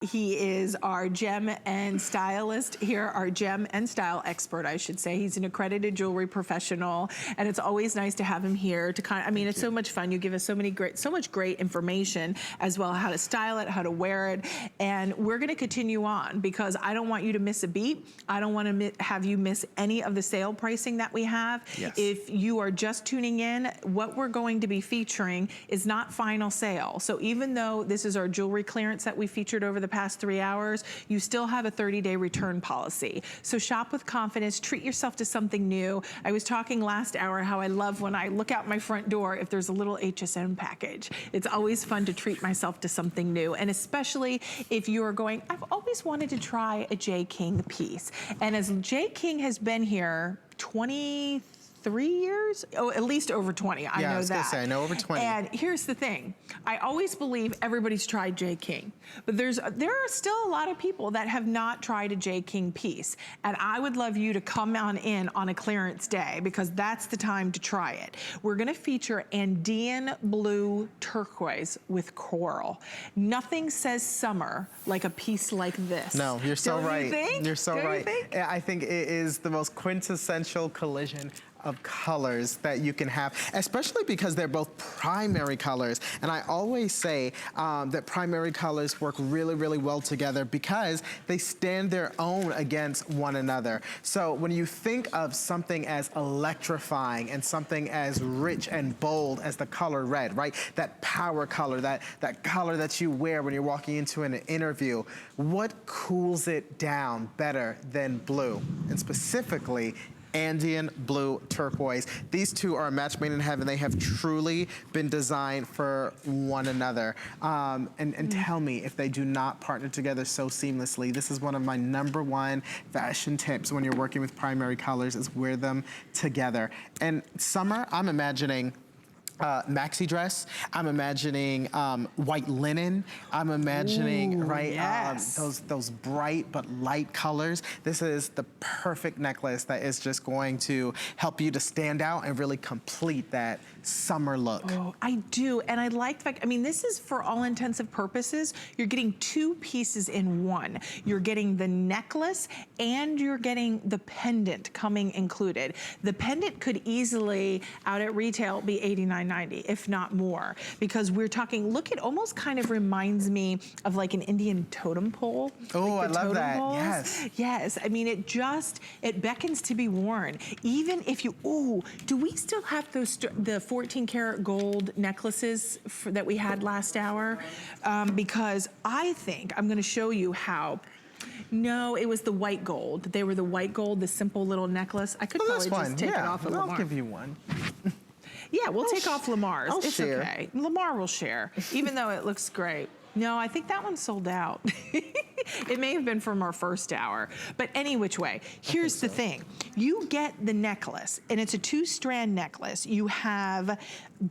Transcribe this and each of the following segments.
He is our gem and stylist here, our gem and style expert, I should say. He's an accredited jewelry professional, and it's always nice to have him here to kind of, I mean, it's so much fun. You give us so much great information as well, how to style it, how to wear it, and we're gonna continue on because I don't want you to miss a beat. I don't want to have you miss any of the sale pricing that we have. Yes. If you are just tuning in, what we're going to be featuring is not final sale. So even though this is our jewelry clearance that we featured over the past 3 hours, you still have a 30-day return policy. So shop with confidence, treat yourself to something new. I was talking last hour how I love when I look out my front door if there's a little HSN package. It's always fun to treat myself to something new, and especially if you are going, I've always wanted to try a J. King piece. And as J. King has been here 23 years? Oh, at least over 20, I know that. Yeah, I was gonna say, I know over 20. And here's the thing. I always believe everybody's tried J. King, but there are still a lot of people that have not tried a J. King piece. And I would love you to come on in on a clearance day because that's the time to try it. We're gonna feature Andean blue turquoise with coral. Nothing says summer like a piece like this. No, you're so right. You think? You're so Don't right. You think? I think it is the most quintessential collision of colors that you can have, especially because they're both primary colors. And I always say that primary colors work really, really well together because they stand their own against one another. So when you think of something as electrifying and something as rich and bold as the color red, right? That power color, that color that you wear when you're walking into an interview, what cools it down better than blue? And specifically, Andean blue turquoise. These two are a match made in heaven. They have truly been designed for one another. And tell me if they do not partner together so seamlessly. This is one of my #1 fashion tips when you're working with primary colors is wear them together. And summer, I'm imagining maxi dress. I'm imagining white linen. I'm imagining, right, yes. those bright but light colors. This is the perfect necklace that is just going to help you to stand out and really complete that summer look. Oh, I do, and I like the fact, I mean, this is for all intensive purposes, you're getting 2 pieces in one. You're getting the necklace and you're getting the pendant coming included. The pendant could easily, out at retail, be $89.90, if not more, because we're talking, look, it almost kind of reminds me of like an Indian totem pole. Oh, like I love that, poles. yes. Yes, I mean, it beckons to be worn. Even if you, ooh, do we still have those, the 14 karat gold necklaces that we had last hour? Because I think, I'm gonna show you how. No, it was the white gold. They were the white gold, the simple little necklace. I could probably just take it off of Lamar. I'll give you one. Yeah, we'll take off Lamar's. I'll it's share. Okay. Lamar will share, even though it looks great. No, I think that one sold out. It may have been from our first hour. But any which way, here's the thing. You get the necklace, and it's a 2-strand necklace. You have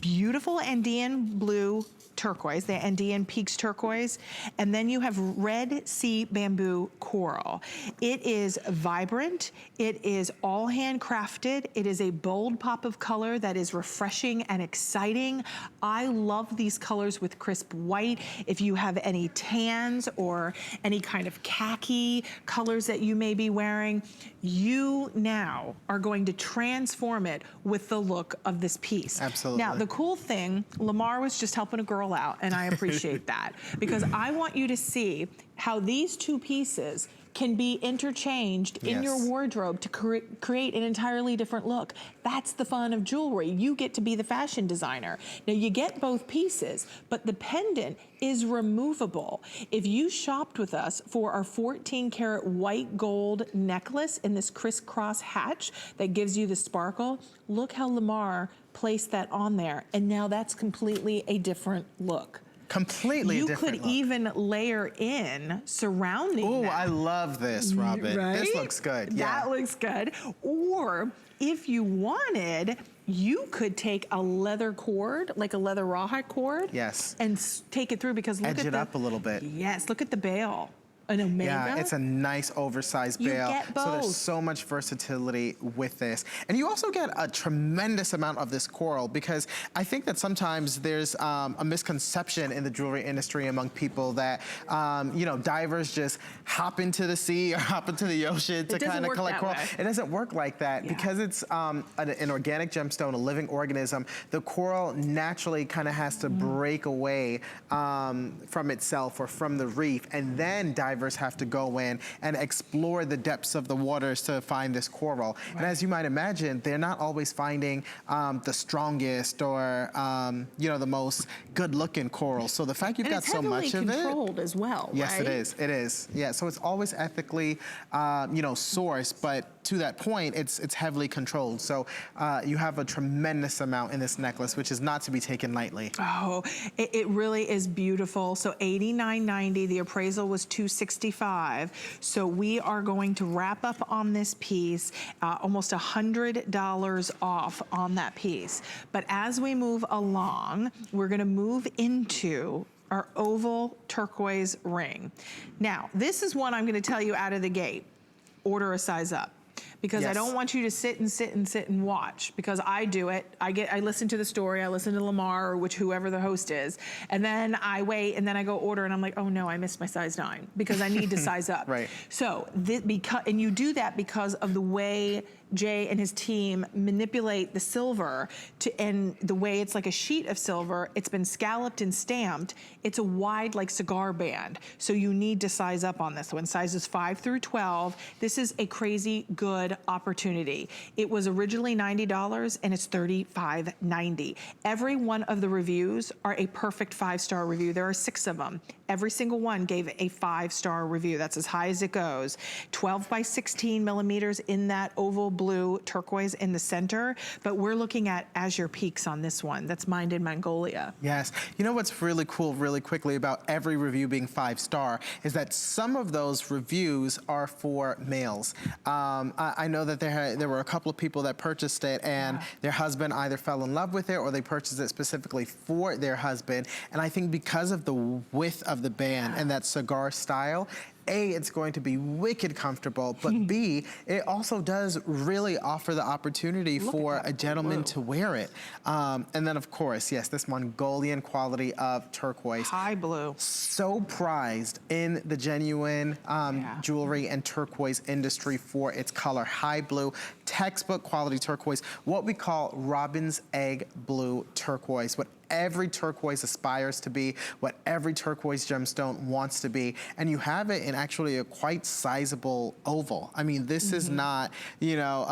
beautiful Andean blue turquoise, the Andean Peaks turquoise, and then you have Red Sea bamboo coral. It is vibrant, it is all handcrafted, it is a bold pop of color that is refreshing and exciting. I love these colors with crisp white. If you have any tans or any kind of khaki colors that you may be wearing, you now are going to transform it with the look of this piece. Absolutely. Now, the cool thing, Lamar was just helping a girl out, and I appreciate that, because I want you to see how these 2 pieces can be interchanged in your wardrobe to create an entirely different look. That's the fun of jewelry. You get to be the fashion designer. Now, you get both pieces, but the pendant is removable. If you shopped with us for our 14 karat white gold necklace in this crisscross hatch that gives you the sparkle, look how Lamar placed that on there, and now that's completely a different look. Completely different You could even layer in surrounding Ooh, that. I love this, Robin. Right? This looks good, yeah. That looks good. Or if you wanted, you could take a leather cord, like a leather rawhide cord. Yes. And take it through, because look Edge at it up a little bit. Yes, look at the bail. An omega? Yeah, it's a nice oversized You bail. get So there's both. so much versatility with this. And you also get a tremendous amount of this coral, because I think that sometimes there's a misconception in the jewelry industry among people that, you know, divers just hop into the sea or hop into the ocean to kind of collect coral. It doesn't work like that. Yeah. Because it's an organic gemstone, a living organism. The coral naturally kind of has to break away from itself or from the reef, and then divers have to go in and explore the depths of the waters to find this coral. And as you might imagine, they're not always finding the strongest or you know, the most good-looking coral. So the fact you've got so much of it, it's heavily controlled as well, yes, right? it is. It is. Yeah. So it's always ethically, you know, sourced, but to that point, it's heavily controlled. So you have a tremendous amount in this necklace, which is not to be taken lightly. Oh, it really is beautiful. So $89.90. The appraisal was $265. So we are going to wrap up on this piece, almost $100 off on that piece. But as we move along, we're going to move into our oval turquoise ring. Now, this is one I'm going to tell you out of the gate. Order a size up. Because I don't want you to sit and watch, because I do it. I listen to the story, I listen to Lamar, or whoever the host is, and then I wait, and then I go order, and I'm like, oh no, I missed my size 9, because I need to size up. Right. So, and you do that because of the way Jay and his team manipulate the silver and the way it's like a sheet of silver. It's been scalloped and stamped. It's a wide, like, cigar band. So you need to size up on this one. Sizes 5 through 12. This is a crazy good opportunity. It was originally $90 and it's $35.90. Every one of the reviews are a perfect 5-star review. There are 6 of them. Every single one gave a 5-star review. That's as high as it goes. 12 by 16 millimeters in that oval blue turquoise in the center, but we're looking at azure peaks on this one. That's mined in Mongolia. Yes. You know what's really cool, really quickly, about every review being 5-star is that some of those reviews are for males. I know that there were a couple of people that purchased it, and their husband either fell in love with it or they purchased it specifically for their husband. And I think because of the width of the band and that cigar style, A, it's going to be wicked comfortable, but B, it also does really offer the opportunity for a gentleman to wear it. And then, of course, yes, this Mongolian quality of turquoise. High blue. So prized in the genuine jewelry and turquoise industry for its color. High blue, textbook quality turquoise, what we call robin's egg blue turquoise. What every turquoise aspires to be, what every turquoise gemstone wants to be, and you have it in actually a quite sizable oval. I mean, this is not, you know,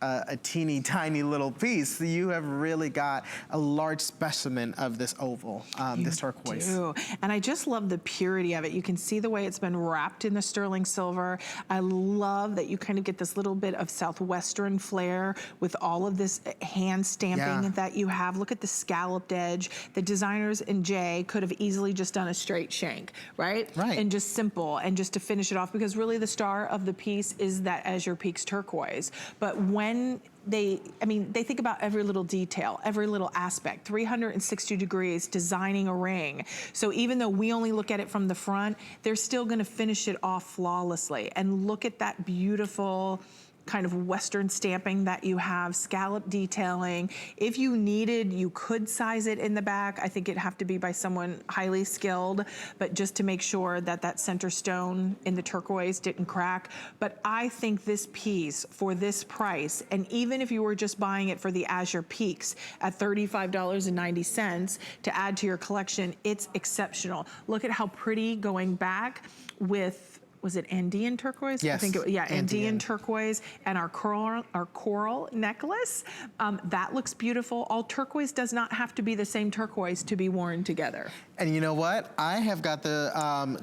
a teeny tiny little piece. You have really got a large specimen of this oval, this turquoise. Do. And I just love the purity of it. You can see the way it's been wrapped in the sterling silver. I love that you kind of get this little bit of southwestern flair with all of this hand stamping that you have. Look at the scalloped edge. The designers and Jay could have easily just done a straight shank, right? Right. And just simple, and just to finish it off, because really the star of the piece is that Azure Peaks turquoise. But when they think about every little detail, every little aspect, 360 degrees designing a ring. So even though we only look at it from the front, they're still gonna finish it off flawlessly. And look at that beautiful kind of Western stamping that you have, scallop detailing. If you needed, you could size it in the back. I think it'd have to be by someone highly skilled, but just to make sure that that center stone in the turquoise didn't crack. But I think this piece for this price, and even if you were just buying it for the Azure Peaks at $35.90 to add to your collection, it's exceptional. Look at how pretty going back with, was it Andean turquoise? Yes. I think Andean turquoise, and our coral necklace. That looks beautiful. All turquoise does not have to be the same turquoise to be worn together. And you know what? I have got the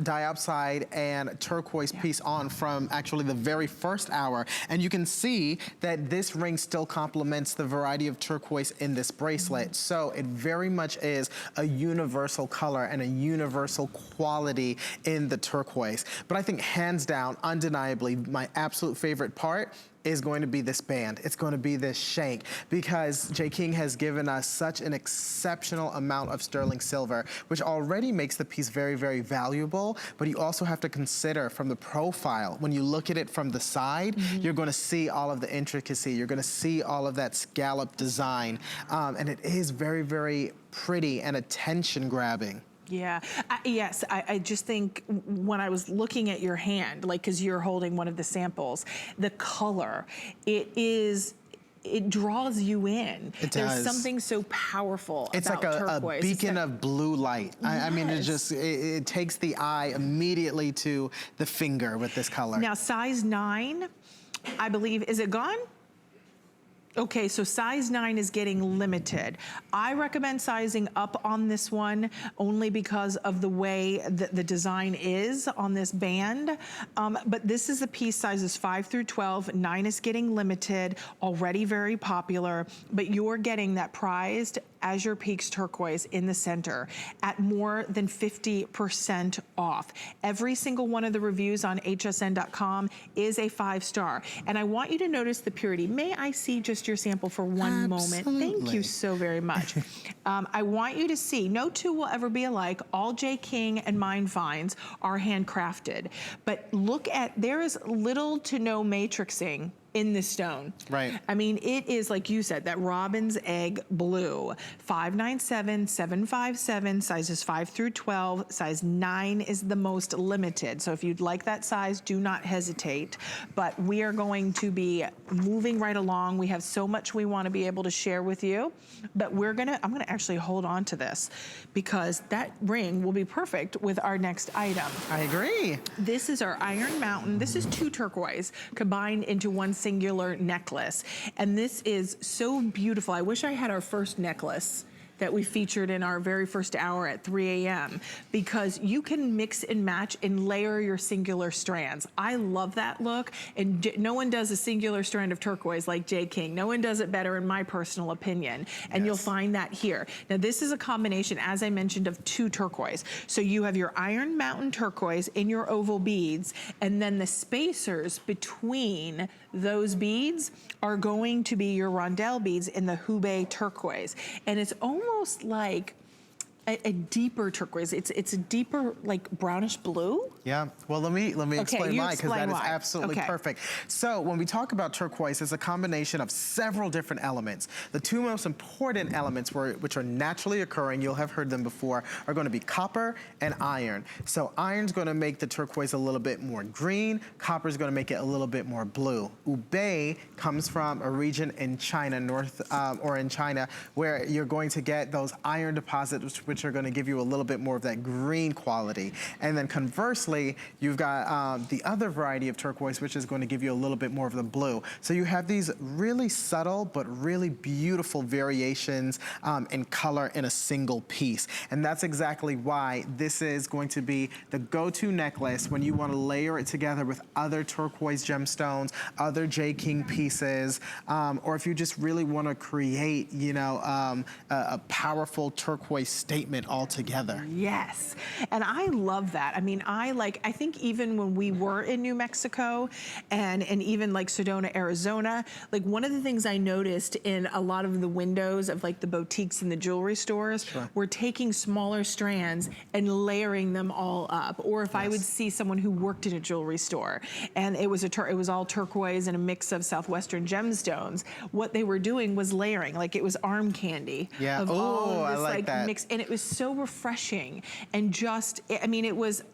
diopside and turquoise piece on from actually the very first hour. And you can see that this ring still complements the variety of turquoise in this bracelet. So it very much is a universal color and a universal quality in the turquoise. But I think hands down, undeniably, my absolute favorite part is going to be this band. It's going to be this shank, because J. King has given us such an exceptional amount of sterling silver, which already makes the piece very, very valuable. But you also have to consider from the profile, when you look at it from the side, you're going to see all of the intricacy. You're going to see all of that scallop design. And it is very, very pretty and attention grabbing. Yeah, yes, I just think when I was looking at your hand, like, because you're holding one of the samples, the color, it draws you in. It does. There's something so powerful it's about like turquoise. A beacon of blue light. I mean, it takes the eye immediately to the finger with this color. Now, size 9, I believe, is it gone? Okay, so size 9 is getting limited. I recommend sizing up on this one only because of the way that the design is on this band. But this is the piece sizes 5 through 12. 9 is getting limited, already very popular, but you're getting that prized Azure Peaks turquoise in the center at more than 50% off. Every single one of the reviews on hsn.com is a 5-star. And I want you to notice the purity. May I see just your sample for one moment? Thank you so very much. I want you to see, no two will ever be alike. All J. King and mine finds are handcrafted. But look at, there is little to no matrixing in the stone. Right. I mean, it is, like you said, that robin's egg blue. 597, 757, sizes 5 through 12. Size 9 is the most limited. So if you'd like that size, do not hesitate. But we are going to be moving right along. We have so much we want to be able to share with you. But I'm gonna actually hold on to this, because that ring will be perfect with our next item. I agree. This is our Iron Mountain. This is 2 turquoise combined into one singular necklace. And this is so beautiful. I wish I had our first necklace that we featured in our very first hour at 3 a.m. because you can mix and match and layer your singular strands. I love that look, and no one does a singular strand of turquoise like J. King. No one does it better, in my personal opinion, and you'll find that here. Now, this is a combination, as I mentioned, of 2 turquoise. So you have your Iron Mountain turquoise in your oval beads, and then the spacers between those beads are going to be your rondelle beads in the Hubei turquoise. And it's almost like a deeper turquoise. It's a deeper, like, brownish blue. Yeah, well, let me explain why, because that is absolutely perfect. So when we talk about turquoise, it's a combination of several different elements. The 2 most important elements, which are naturally occurring, you'll have heard them before, are going to be copper and iron. So iron's going to make the turquoise a little bit more green. Copper's going to make it a little bit more blue. Hubei comes from a region in China, in China, where you're going to get those iron deposits, which are going to give you a little bit more of that green quality. And then conversely, you've got the other variety of turquoise, which is going to give you a little bit more of the blue. So you have these really subtle but really beautiful variations in color in a single piece. And that's exactly why this is going to be the go-to necklace when you want to layer it together with other turquoise gemstones, other J. King pieces, or if you just really want to create, you know, a powerful turquoise statement altogether. Yes, and I love that. I mean, I think even when we were in New Mexico and even like Sedona, Arizona, like, one of the things I noticed in a lot of the windows of, like, the boutiques and the jewelry stores were taking smaller strands and layering them all up. Or if I would see someone who worked in a jewelry store and it was all turquoise and a mix of Southwestern gemstones, what they were doing was layering, like it was arm candy of all of this, like that mix, and it was so refreshing. And just, I mean,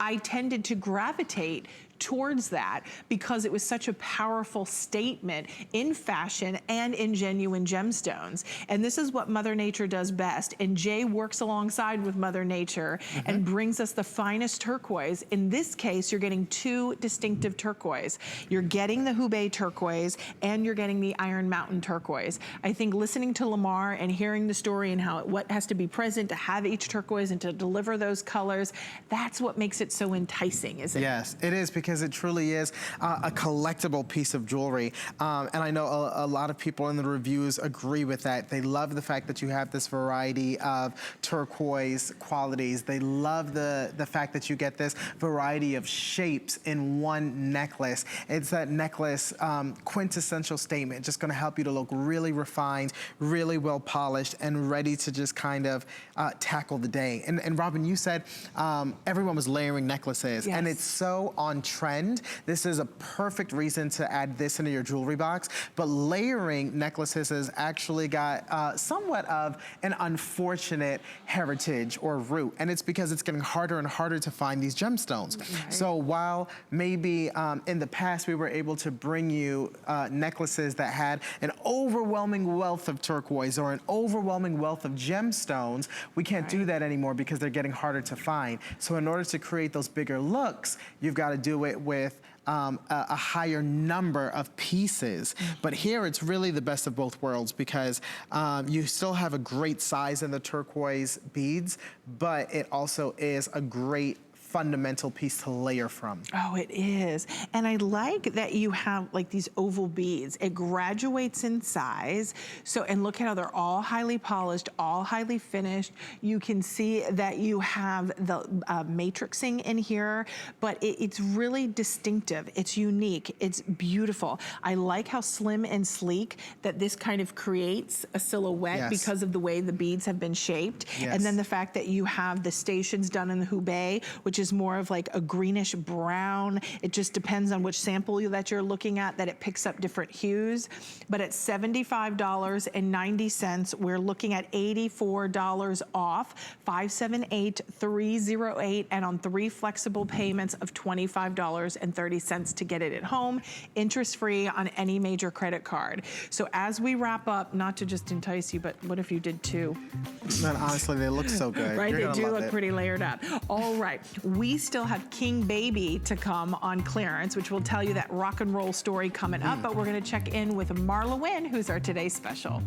I tended to gravitate towards that because it was such a powerful statement in fashion and in genuine gemstones. And this is what Mother Nature does best. And Jay works alongside with Mother Nature and brings us the finest turquoise. In this case, you're getting 2 distinctive turquoise. You're getting the Hubei turquoise and you're getting the Iron Mountain turquoise. I think listening to Lamar and hearing the story and what has to be present to have each turquoise and to deliver those colors, that's what makes it so enticing, isn't it? Yes, it is, because because it truly is a collectible piece of jewelry. And I know a lot of people in the reviews agree with that. They love the fact that you have this variety of turquoise qualities. They love the fact that you get this variety of shapes in one necklace. It's that necklace quintessential statement, just gonna help you to look really refined, really well polished, and ready to just kind of tackle the day. And Robin, you said everyone was layering necklaces, yes. and it's so on trend. This is a perfect reason to add this into your jewelry box, but layering necklaces has actually got somewhat of an unfortunate heritage or root, and it's because it's getting harder and harder to find these gemstones. Right. So while maybe in the past we were able to bring you necklaces that had an overwhelming wealth of turquoise or an overwhelming wealth of gemstones, we can't do that anymore because they're getting harder to find. So in order to create those bigger looks, you've got to do it with a higher number of pieces. But here it's really the best of both worlds because you still have a great size in the turquoise beads, but it also is a great fundamental piece to layer from. Oh, it is. And I like that you have like these oval beads. It graduates in size. So, and look how they're all highly polished, all highly finished. You can see that you have the matrixing in here, but it's really distinctive. It's unique. It's beautiful. I like how slim and sleek that this kind of creates a silhouette yes. because of the way the beads have been shaped. Yes. And then the fact that you have the stations done in the hubei, which is more of like a greenish brown. It just depends on which sample that you're looking at that it picks up different hues. But at $75.90, we're looking at $84 off, $578-308, and on 3 flexible payments of $25.30 to get it at home, interest-free on any major credit card. So as we wrap up, not to just entice you, but what if you did 2? Man, honestly, they look so good. Right, You're they do look it. pretty layered up. All right, we still have King Baby to come on clearance, which will tell you that rock and roll story coming up, but we're gonna check in with Marla Wynn, who's our today's special.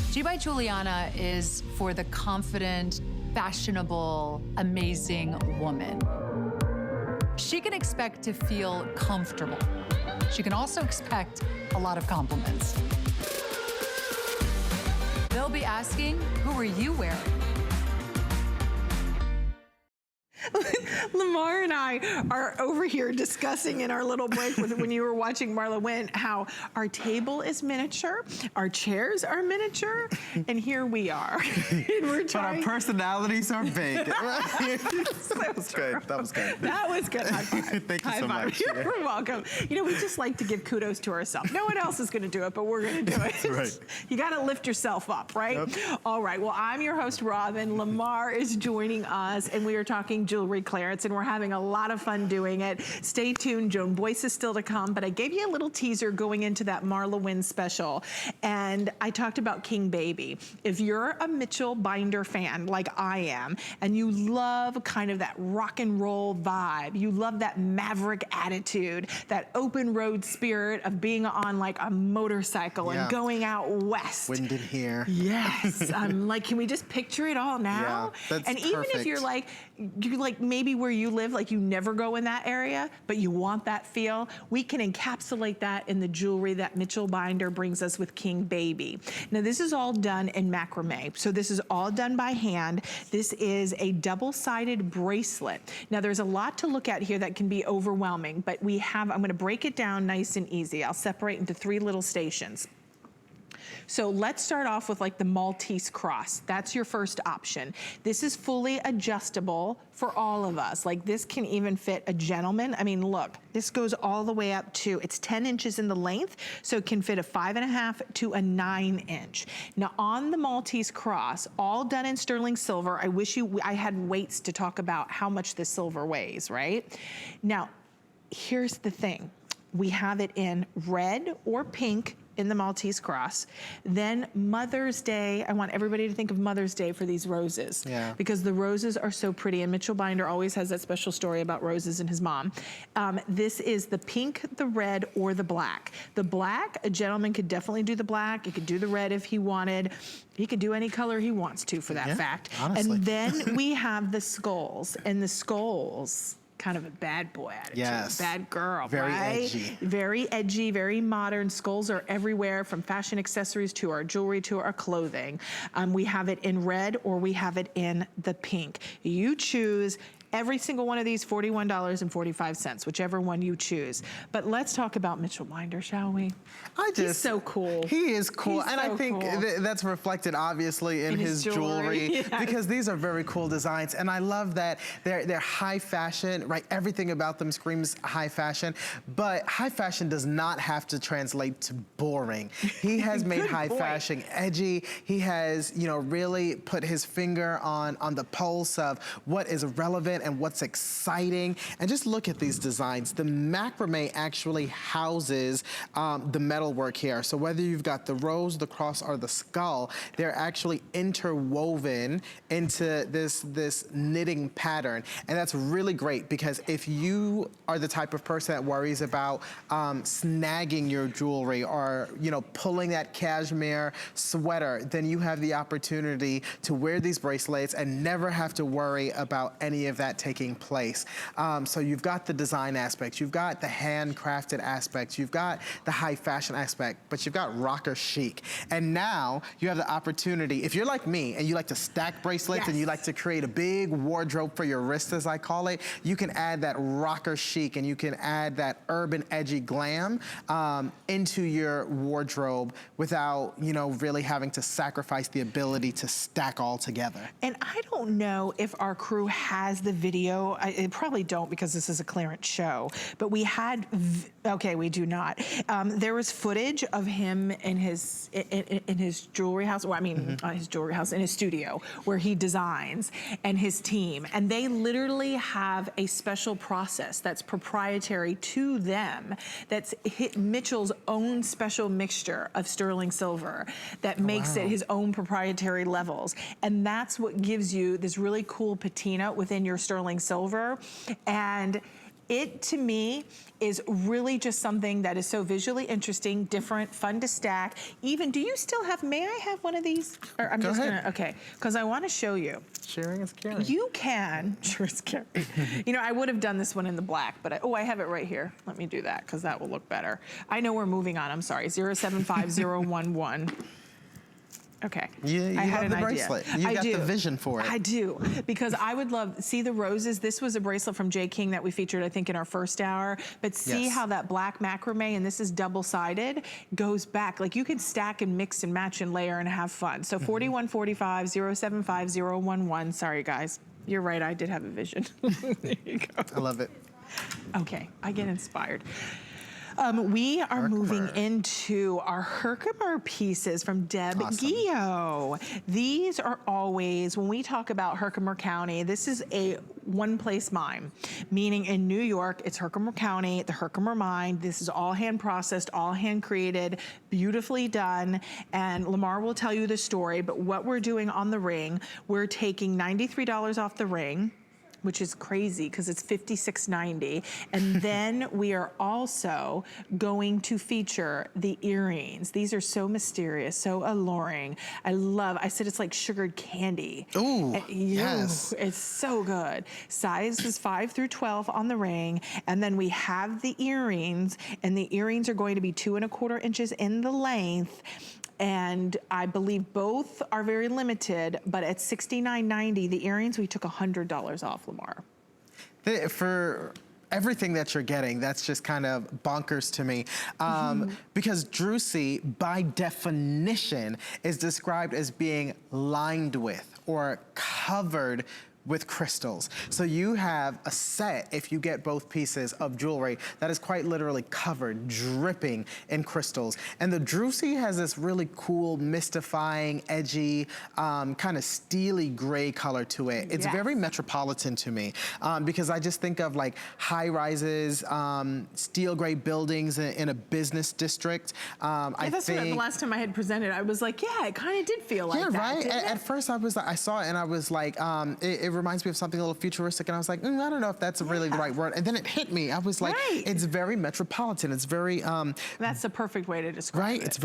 G by Juliana is for the confident, fashionable, amazing woman. She can expect to feel comfortable. She can also expect a lot of compliments. They'll be asking, who are you wearing? Lamar and I are over here discussing in our little break when you were watching Marla Wynn how our table is miniature, our chairs are miniature, and here we are. And we're trying. But our personalities are big. That was good. That was good. That was good. High five. Thank you High so five. much. You're welcome. You know, we just like to give kudos to ourselves. No one else is going to do it, but we're going to do it. Right. You got to lift yourself up, right? Yep. All right. Well, I'm your host, Robin. Lamar is joining us, and we are talking jewelry clearance, and we're having a lot of fun doing it. Stay tuned. Joan Boyce is still to come, but I gave you a little teaser going into that Marla Wynn special, and I talked about King Baby. If you're a Mitchell Binder fan like I am, and you love kind of that rock and roll vibe, you love that maverick attitude, that open road spirit of being on like a motorcycle and going out west. Wind in here. Yes. I'm like, can we just picture it all now? Yeah, that's and even if you're like maybe where you live, like you never go in that area, but you want that feel, we can encapsulate that in the jewelry that Mitchell Binder brings us with King Baby. Now this is all done in macrame. So this is all done by hand. This is a double-sided bracelet. Now there's a lot to look at here that can be overwhelming, but I'm gonna break it down nice and easy. I'll separate into 3 little stations. So let's start off with like the Maltese cross. That's your first option. This is fully adjustable for all of us. Like this can even fit a gentleman. I mean, look, this goes all the way up to, it's 10 inches in the length, so it can fit a 5.5 to a 9 inch. Now on the Maltese cross, all done in sterling silver. I wish I had weights to talk about how much this silver weighs, right? Now, here's the thing. We have it in red or pink in the Maltese cross. Then Mother's Day, I want everybody to think of Mother's Day for these roses. Yeah. Because the roses are so pretty, and Mitchell Binder always has that special story about roses and his mom. This is the pink, the red, or the black. The black, a gentleman could definitely do the black. He could do the red if he wanted. He could do any color he wants to, for that fact. Honestly. And then we have the skulls, and the skulls, kind of a bad boy attitude, yes. Bad girl, very right? edgy. Very edgy, very modern. Skulls are everywhere, from fashion accessories to our jewelry to our clothing. We have it in red or we have it in the pink. You choose. Every single one of these, $41.45, whichever one you choose. But let's talk about Mitchell Binder, shall we? He's so cool. He is cool. He's and so I think cool. That's reflected obviously in his jewelry. Yes. Because these are very cool designs. And I love that they're high fashion, right? Everything about them screams high fashion. But high fashion does not have to translate to boring. He has made high fashion edgy. He has, you know, really put his finger on the pulse of what is relevant and what's exciting. And just look at these designs. The macrame actually houses the metalwork here. So whether you've got the rose, the cross, or the skull, they're actually interwoven into this knitting pattern. And that's really great, because if you are the type of person that worries about snagging your jewelry, or, you know, pulling that cashmere sweater, then you have the opportunity to wear these bracelets and never have to worry about any of that taking place. So you've got the design aspects, you've got the handcrafted aspects, you've got the high fashion aspect, but you've got rocker chic. And now you have the opportunity, if you're like me and you like to stack bracelets and you like to create a big wardrobe for your wrist, as I call it, you can add that rocker chic and you can add that urban edgy glam into your wardrobe without, you know, really having to sacrifice the ability to stack all together. And I don't know if our crew has the video. I probably don't, because this is a clearance show, but we had, okay, we do not. There was footage of him in his jewelry house, well, I mean, not his jewelry house, in his studio where he designs, and his team. And they literally have a special process that's proprietary to them, that's Mitchell's own special mixture of sterling silver that makes it his own proprietary levels. And that's what gives you this really cool patina within your sterling silver. And it, to me, is really just something that is so visually interesting, different, fun to stack. Even, do you still have, may I have one of these? Or I'm Go just ahead. gonna, okay, because I want to show you. Sharing is caring. You can, sure it's caring. You know, I would have done this one in the black, but I have it right here. Let me do that, because that will look better. I know we're moving on, I'm sorry, 075011. Okay. You I had love an the idea. bracelet. You got the vision for it. I do, because I would love, see the roses. This was a bracelet from J. King that we featured, I think, in our first hour. But see how that black macrame, and this is double-sided, goes back. Like, you can stack and mix and match and layer and have fun. So 4145 075011. Sorry, guys. You're right, I did have a vision. There you go. I love it. Okay, I get inspired. We are moving into our Herkimer pieces from Deb Gio. These are always, when we talk about Herkimer County, this is a one-place mine, meaning in New York, it's Herkimer County, the Herkimer mine. This is all hand-processed, all hand-created, beautifully done, and Lamar will tell you the story, but what we're doing on the ring, we're taking $93 off the ring, which is crazy because it's $56.90. And then we are also going to feature the earrings. These are so mysterious, so alluring. I said it's like sugared candy. Ooh, yes. It's so good. Size is 5 through 12 on the ring. And then we have the earrings, and the earrings are going to be 2 1/4 inches in the length. And I believe both are very limited, but at $69.90, the earrings, we took $100 off, Lamar. everything that you're getting, that's just kind of bonkers to me. Because Druzy, by definition, is described as being lined with or covered with crystals. So you have a set, if you get both pieces of jewelry, that is quite literally covered, dripping in crystals. And the Druzy has this really cool, mystifying, edgy, kind of steely gray color to it. It's very metropolitan to me, because I just think of like high rises, steel gray buildings in a business district. That's what the last time I had presented, I was like, yeah, it kind of did feel like that. Yeah, right? At first I was like, I saw it and I was like, it reminds me of something a little futuristic, and I was like, I don't know if that's really the right word. And then it hit me. I was like, it's very metropolitan. It's very that's the perfect way to describe it. It's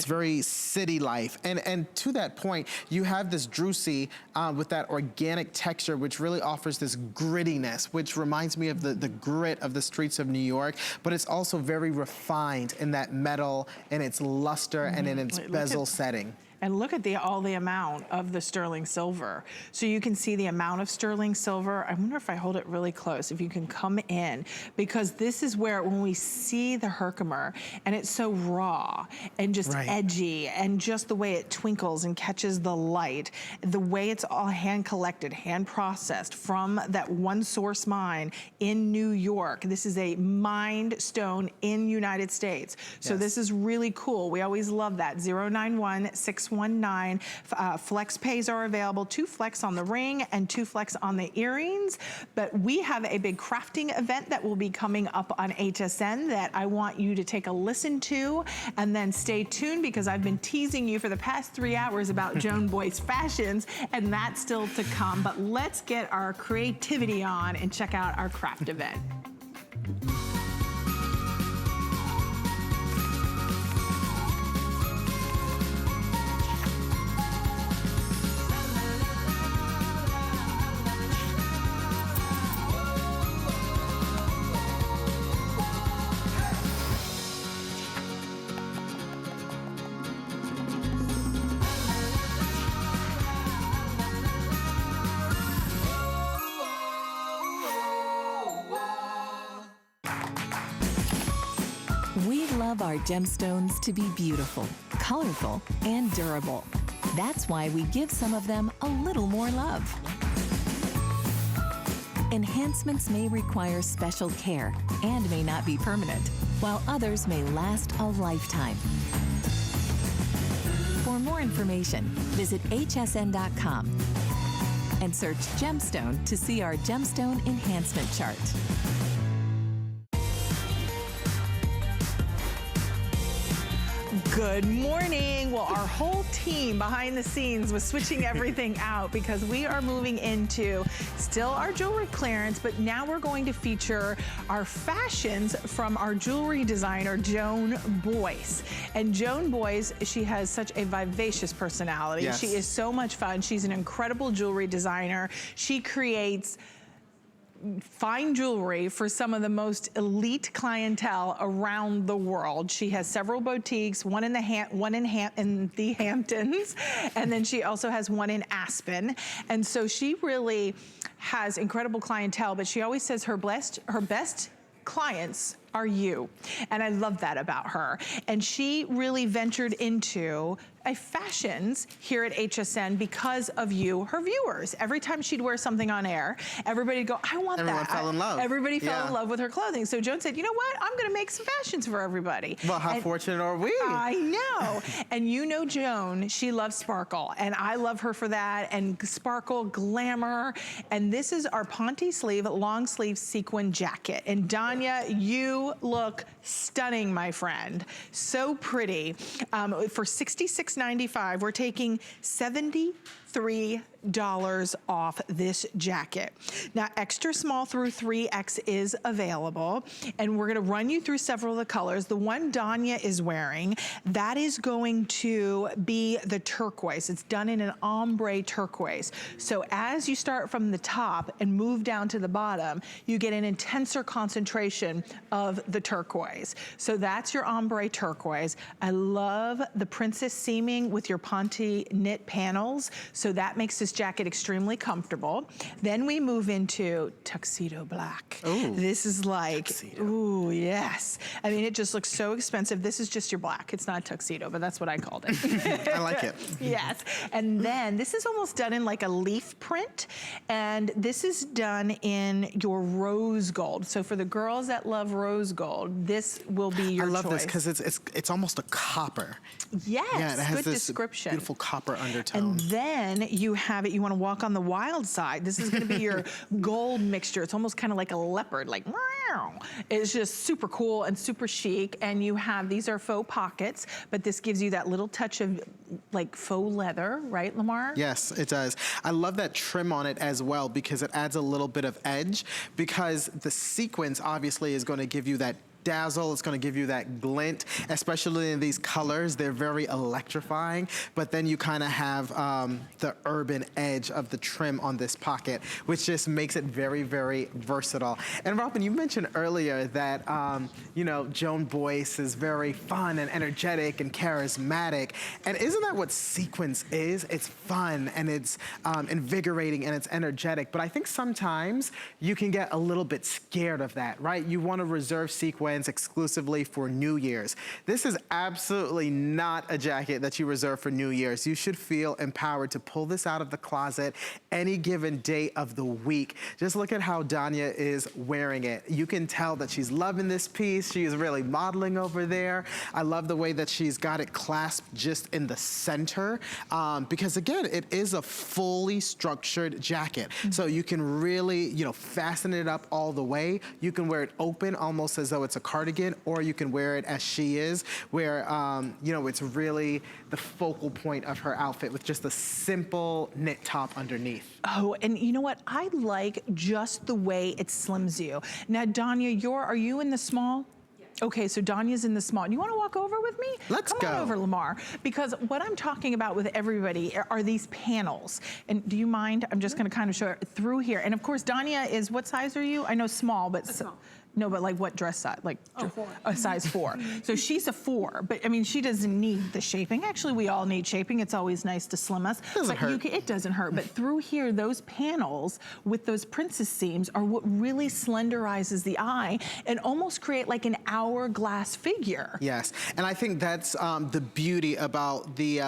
very city life. And to that point, you have this Druzy with that organic texture, which really offers this grittiness, which reminds me of the grit of the streets of New York, but it's also very refined in that metal, in its luster, and in its bezel setting. And look at all the amount of the sterling silver. So you can see the amount of sterling silver. I wonder if I hold it really close, if you can come in, because this is where, when we see the Herkimer, and it's so raw and just edgy, and just the way it twinkles and catches the light, the way it's all hand collected, hand processed from that one source mine in New York. This is a mined stone in United States. So this is really cool. We always love that. 091-619. Flex pays are available, 2 flex on the ring and 2 flex on the earrings. But we have a big crafting event that will be coming up on HSN that I want you to take a listen to, and then stay tuned, because I've been teasing you for the past 3 hours about Joan Boyce fashions, and that's still to come. But let's get our creativity on and check out our craft event. We love our gemstones to be beautiful, colorful, and durable. That's why we give some of them a little more love. Enhancements may require special care and may not be permanent, while others may last a lifetime. For more information, visit hsn.com and search gemstone to see our gemstone enhancement chart. Good morning. Well, our whole team behind the scenes was switching everything out, because we are moving into still our jewelry clearance, but now we're going to feature our fashions from our jewelry designer, Joan Boyce. And Joan Boyce, she has such a vivacious personality. She is so much fun. She's an incredible jewelry designer. She creates fine jewelry for some of the most elite clientele around the world. She has several boutiques, one in the Hamptons, and then she also has one in Aspen. And so she really has incredible clientele, but she always says her best clients are you. And I love that about her. And she really ventured into fashions here at HSN because of you, her viewers. Every time she'd wear something on air, everybody'd go, I want that. Everyone fell in love. Everybody fell in love with her clothing. So Joan said, you know what? I'm gonna make some fashions for everybody. Well, how fortunate are we? I know. And you know Joan, she loves sparkle. And I love her for that. And sparkle, glamour. And this is our Ponte sleeve, long sleeve sequin jacket. And Danya, you look stunning, my friend. So pretty. For $66.95, we're taking $73 off this jacket. Now, extra small through 3X is available, and we're gonna run you through several of the colors. The one Danya is wearing, that is going to be the turquoise. It's done in an ombre turquoise. So as you start from the top and move down to the bottom, you get an intenser concentration of the turquoise. So that's your ombre turquoise. I love the princess seaming with your Ponte knit panels. So that makes this jacket extremely comfortable. Then we move into tuxedo black. Ooh. This is like, Tuxedo. ooh, yes. I mean, it just looks so expensive. This is just your black. It's not a tuxedo, but that's what I called it. I like it. Yes. And then this is almost done in like a leaf print. And this is done in your rose gold. So for the girls that love rose gold, this will be your choice. I love this because it's almost a copper. Yes, Yeah, it has good this description. beautiful copper undertone. And then you have it, you want to walk on the wild side. This is going to be your gold mixture. It's almost kind of like a leopard, like, meow. It's just super cool and super chic. And you have, these are faux pockets, but this gives you that little touch of like faux leather, right, Lamar? Yes, it does. I love that trim on it as well because it adds a little bit of edge because the sequins obviously is going to give you that dazzle, it's going to give you that glint, especially in these colors. They're very electrifying, but then you kind of have the urban edge of the trim on this pocket, which just makes it very, very versatile. And Robin, you mentioned earlier that, you know, Joan Boyce is very fun and energetic and charismatic. And isn't that what sequins is? It's fun and it's invigorating and it's energetic. But I think sometimes you can get a little bit scared of that, right? You want to reserve sequins exclusively for New Year's. This is absolutely not a jacket that you reserve for New Year's. You should feel empowered to pull this out of the closet any given day of the week. Just look at how Danya is wearing it. You can tell that she's loving this piece. She is really modeling over there. I love the way that she's got it clasped just in the center because again, it is a fully structured jacket. So you can really, you know, fasten it up all the way. You can wear it open almost as though it's a cardigan, or you can wear it as she is, where, you know, it's really the focal point of her outfit with just a simple knit top underneath. Oh, and you know what? I like just the way it slims you. Now, Danya, are you in the small? Okay, so Danya's in the small. You want to walk over with me? Let's go. Come on over, Lamar. Because what I'm talking about with everybody are these panels. And do you mind? I'm just going to kind of show it through here. And of course, Danya is, what size are you? I know small, but small. No, but like what dress size? Like 4. A size 4. So she's a 4, but I mean, she doesn't need the shaping. Actually, we all need shaping. It's always nice to slim us. Doesn't hurt. It doesn't hurt. But through here, those panels with those princess seams are what really slenderizes the eye and almost create like an hourglass figure. Yes, and I think that's the beauty about the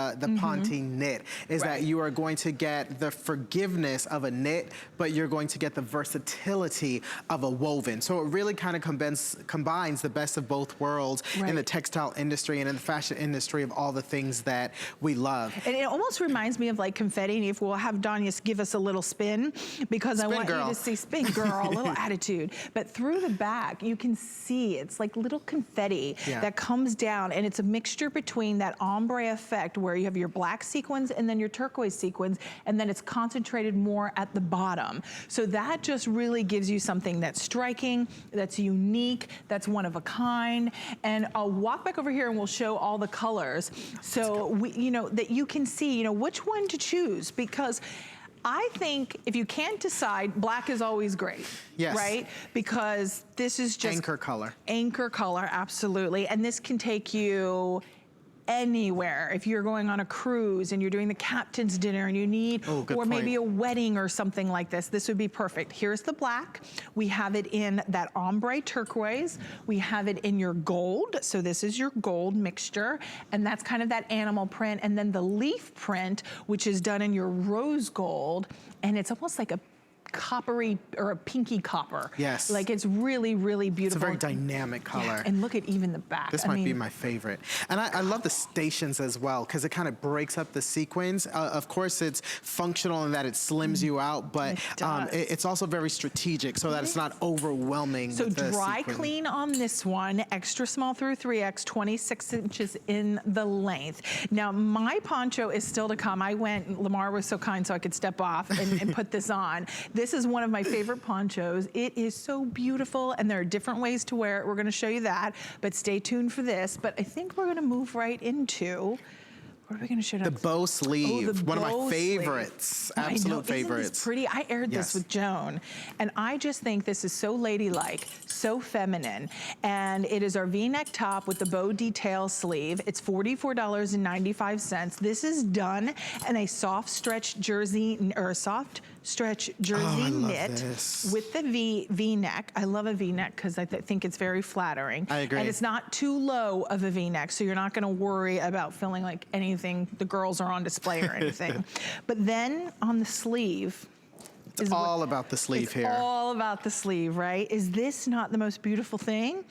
Ponte knit is that you are going to get the forgiveness of a knit, but you're going to get the versatility of a woven. So it really kind of combines the best of both worlds in the textile industry and in the fashion industry of all the things that we love. And it almost reminds me of like confetti, and if we'll have Danya give us a little spin, because I want you to see, spin girl, a little attitude. But through the back, you can see it's like little confetti that comes down, and it's a mixture between that ombre effect where you have your black sequins and then your turquoise sequins, and then it's concentrated more at the bottom. So that just really gives you something that's striking, that's unique, that's one of a kind. And I'll walk back over here and we'll show all the colors. So we, you know, that you can see, you know, which one to choose, because I think if you can't decide, black is always great. Yes. Right? Because this is just anchor color. Anchor color, absolutely. And this can take you anywhere. If you're going on a cruise and you're doing the captain's dinner and you need, or maybe a wedding or something like this, this would be perfect. Here's the black. We have it in that ombre turquoise. We have it in your gold. So this is your gold mixture. And that's kind of that animal print. And then the leaf print, which is done in your rose gold. And it's almost like a coppery or a pinky copper. Yes. Like it's really, really beautiful. It's a very dynamic color. Yeah, and look at even the back. This might be my favorite. And I love the stations as well because it kind of breaks up the sequins. Of course, it's functional in that it slims you out, but it's also very strategic so that it's not overwhelming. So dry clean on this one, extra small through 3X, 26 inches in the length. Now, my poncho is still to come. Lamar was so kind so I could step off and put this on. This is one of my favorite ponchos. It is so beautiful, and there are different ways to wear it. We're gonna show you that, but stay tuned for this. But I think we're gonna move right into What are we gonna show The next? bow sleeve, Oh, the one of bow my favorites, sleeve. I know, absolute isn't favorites. this pretty? I aired Yes. this with Joan, and I just think this is so ladylike, so feminine, and it is our V-neck top with the bow detail sleeve. It's $44.95. This is done in a soft stretch jersey, or a soft stretch jersey I love knit this. with the V-neck. I love a V-neck because I think it's very flattering. I agree. And it's not too low of a V-neck, so you're not gonna worry about feeling like anything, the girls are on display or anything. But then on the sleeve, It's all about the sleeve here. it's all about the sleeve, right? Is this not the most beautiful thing?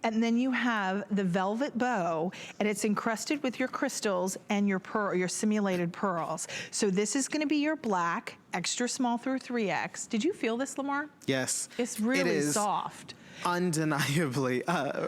And then you have the velvet bow, and it's encrusted with your crystals and your simulated pearls. So this is gonna be your black, extra small through 3X. Did you feel this, Lamar? Yes. It's it really is soft. Undeniably,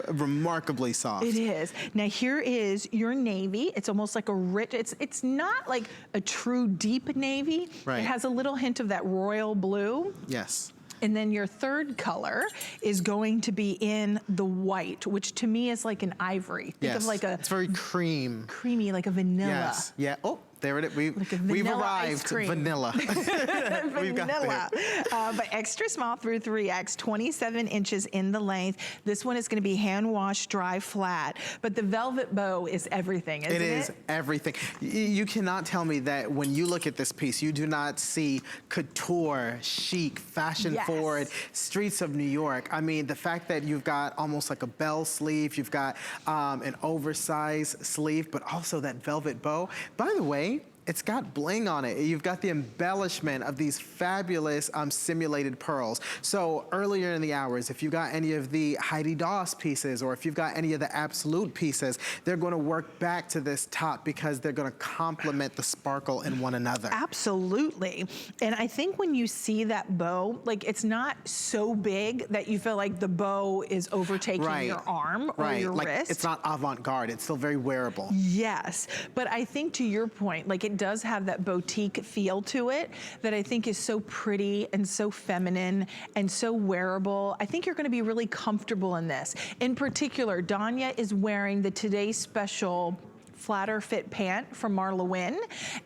remarkably soft. It is. Now here is your navy. It's almost like a rich, it's not like a true deep navy. Right. It has a little hint of that royal blue. Yes. And then your third color is going to be in the white, which to me is like an ivory. Think Yes. of like a It's very creamy, like a vanilla. Yes. Yeah. Oh, there it is. We've vanilla ice arrived. cream. Vanilla. We've got Vanilla. But extra small through 3X, 27 inches in the length. This one is going to be hand wash, dry, flat. But the velvet bow is everything, isn't it? It is everything. You cannot tell me that when you look at this piece, you do not see couture, chic, fashion forward, streets of New York. I mean, the fact that you've got almost like a bell sleeve, you've got an oversized sleeve, but also that velvet bow. By the way, it's got bling on it. You've got the embellishment of these fabulous simulated pearls. So earlier in the hours, if you got any of the Heidi Daus pieces, or if you've got any of the Absolute pieces, they're gonna work back to this top because they're gonna complement the sparkle in one another. Absolutely. And I think when you see that bow, like it's not so big that you feel like the bow is overtaking your arm or your wrist. It's not avant-garde, it's still very wearable. Yes, but I think to your point, like it does have that boutique feel to it that I think is so pretty and so feminine and so wearable. I think you're gonna be really comfortable in this. In particular, Danya is wearing the Today Special flatter fit pant from Marla Wynn.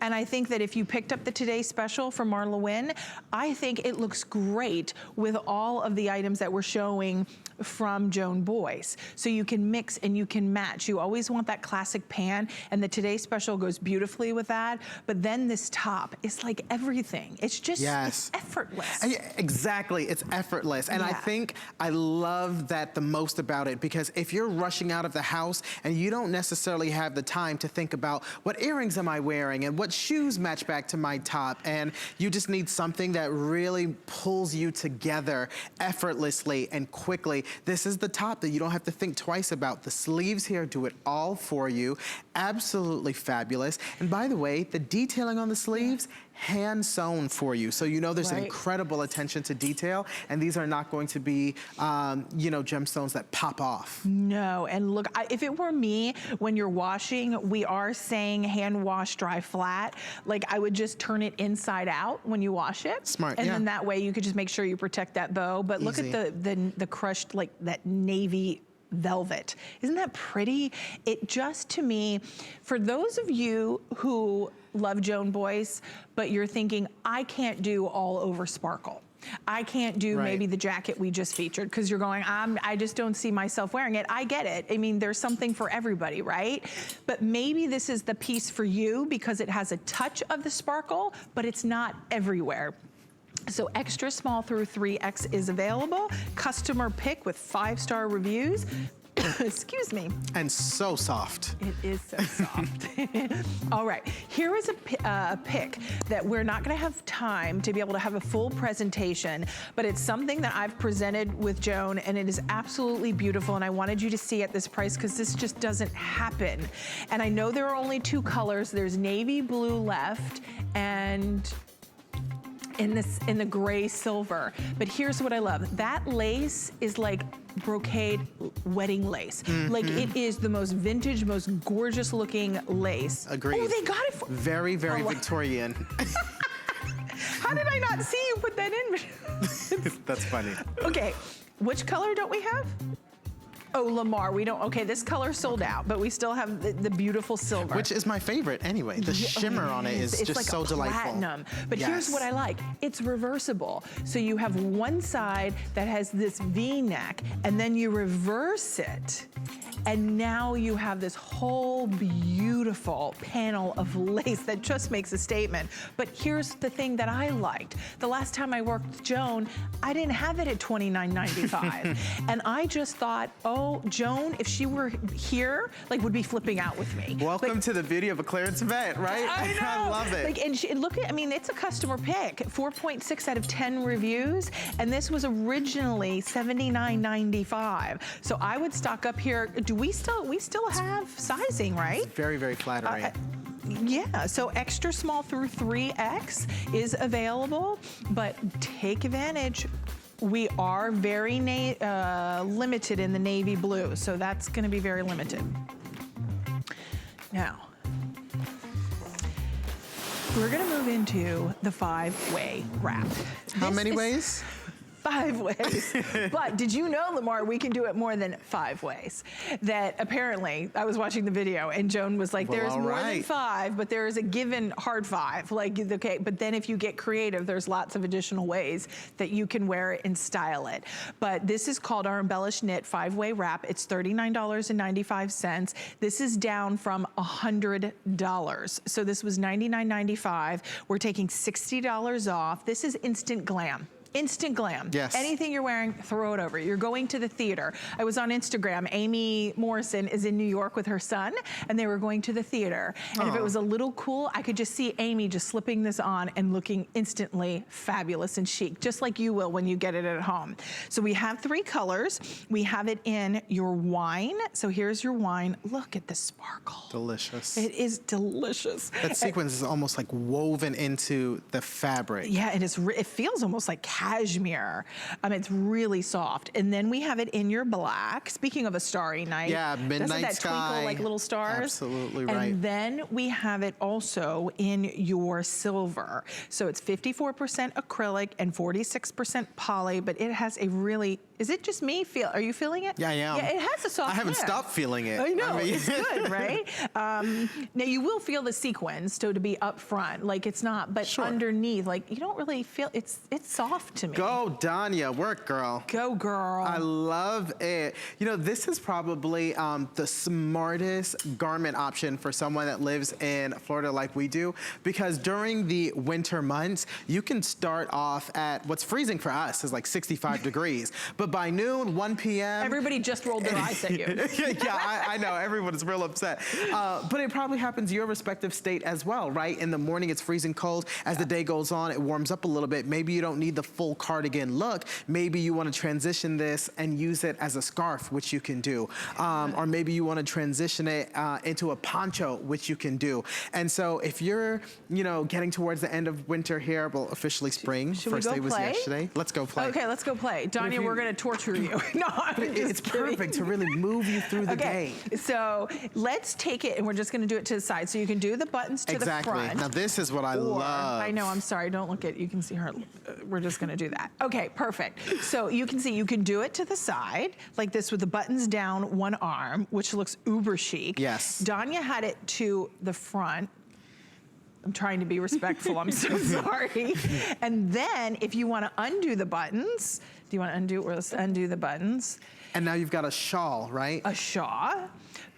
And I think that if you picked up the Today Special from Marla Wynn, I think it looks great with all of the items that we're showing from Joan Boyce. So you can mix and you can match. You always want that classic pant, and the Today Special goes beautifully with that. But then this top is like everything. It's just it's effortless. Exactly, it's effortless. And I think I love that the most about it, because if you're rushing out of the house and you don't necessarily have the time to think about what earrings am I wearing and what shoes match back to my top, and you just need something that really pulls you together effortlessly and quickly, this is the top that you don't have to think twice about. The sleeves here do it all for you. Absolutely fabulous. And by the way, the detailing on the sleeves, hand sewn for you. So you know there's incredible attention to detail, and these are not going to be, you know, gemstones that pop off. No, and look, if it were me, when you're washing, we are saying hand wash, dry, flat. Like I would just turn it inside out when you wash it. Smart, and then that way you could just make sure you protect that bow. But look at the crushed, like that navy velvet. Isn't that pretty? It just, to me, for those of you who love Joan Boyce, but you're thinking, I can't do all over sparkle. I can't do maybe the jacket we just featured, because you're going, I just don't see myself wearing it. I get it. I mean, there's something for everybody, right? But maybe this is the piece for you because it has a touch of the sparkle, but it's not everywhere. So extra small through 3X is available. Customer pick with 5-star reviews. Excuse me. And so soft. It is so soft. All right, here is a pick that we're not gonna have time to be able to have a full presentation, but it's something that I've presented with Joan, and it is absolutely beautiful, and I wanted you to see at this price because this just doesn't happen. And I know there are only 2 colors. There's navy blue left, and in the gray silver. But here's what I love. That lace is like brocade wedding lace. Like it is the most vintage, most gorgeous looking lace. Agreed. Oh, they got it for very, very Victorian. How did I not see you put that in? That's funny. Okay, which color don't we have? Oh, Lamar, we don't, okay, this color sold out, but we still have the beautiful silver. Which is my favorite anyway. The shimmer on it is it's just like so a delightful. Platinum. But here's what I like. It's reversible. So you have one side that has this V-neck, and then you reverse it. And now you have this whole beautiful panel of lace that just makes a statement. But here's the thing that I liked. The last time I worked with Joan, I didn't have it at $29.95. And I just thought, oh, Joan, if she were here, like, would be flipping out with me. Welcome to the beauty of a clearance event, right? I know. I love it. Like, and look at, I mean, it's a customer pick. 4.6 out of 10 reviews. And this was originally $79.95. So I would stock up here. We still have sizing, right? Very, very flattering. Yeah, so extra small through 3X is available, but take advantage. We are very limited in the navy blue, so that's gonna be very limited. Now, we're gonna move into the 5-way wrap. How many ways? 5 ways. But did you know, Lamar, we can do it more than 5 ways? That apparently, I was watching the video and Joan was like, there's more than 5, but there is a given hard 5. Like, okay, but then if you get creative, there's lots of additional ways that you can wear it and style it. But this is called our Embellished Knit 5-way wrap. It's $39.95. This is down from $100. So this was $99.95. We're taking $60 off. This is instant glam. Instant glam. Yes. Anything you're wearing, throw it over. You're going to the theater. I was on Instagram. Amy Morrison is in New York with her son, and they were going to the theater. And if it was a little cool, I could just see Amy just slipping this on and looking instantly fabulous and chic, just like you will when you get it at home. So we have 3 colors. We have it in your wine. So here's your wine. Look at the sparkle. Delicious. It is delicious. That sequence is almost like woven into the fabric. Yeah, it feels almost like cashmere. It's really soft. And then we have it in your black. Speaking of a starry night. Yeah, midnight that sky. Twinkle like little stars? Absolutely right. And then we have it also in your silver. So it's 54% acrylic and 46% poly, but it has a really, is it just me? Are you feeling it? Yeah, I am. Yeah, it has a soft I haven't lift. stopped feeling it. I know, I mean, it's good, right? Now you will feel the sequins, so to be up front, like it's not, but underneath, like you don't really feel, it's soft to me. Go, Danya, work, girl. Go, girl. I love it. You know, this is probably the smartest garment option for someone that lives in Florida like we do, because during the winter months, you can start off at what's freezing for us is like 65 degrees, but by noon, 1 p.m. Everybody just rolled their eyes at you. Yeah, I know, everyone is real upset. But it probably happens your respective state as well, right? In the morning, it's freezing cold. As the day goes on, it warms up a little bit. Maybe you don't need the full cardigan look. Maybe you want to transition this and use it as a scarf, which you can do. Or maybe you want to transition it into a poncho, which you can do. And so if you're, you know, getting towards the end of winter here, well, officially spring. First day was yesterday. Let's go play. Okay, let's go play. Danya, we're going to torture you. No, it's perfect to really move you through the day. So let's take it, and we're just going to do it to the side. So you can do the buttons to the front. Now this is what I love. I know, I'm sorry, don't look at, you can see her. We're just going to do that. Okay, perfect. So you can see, you can do it to the side, like this with the buttons down one arm, which looks uber chic. Yes. Danya had it to the front. I'm trying to be respectful, I'm so sorry. And then if you want to undo the buttons, do you want to undo, or let's undo the buttons. And now you've got a shawl, right? A shawl.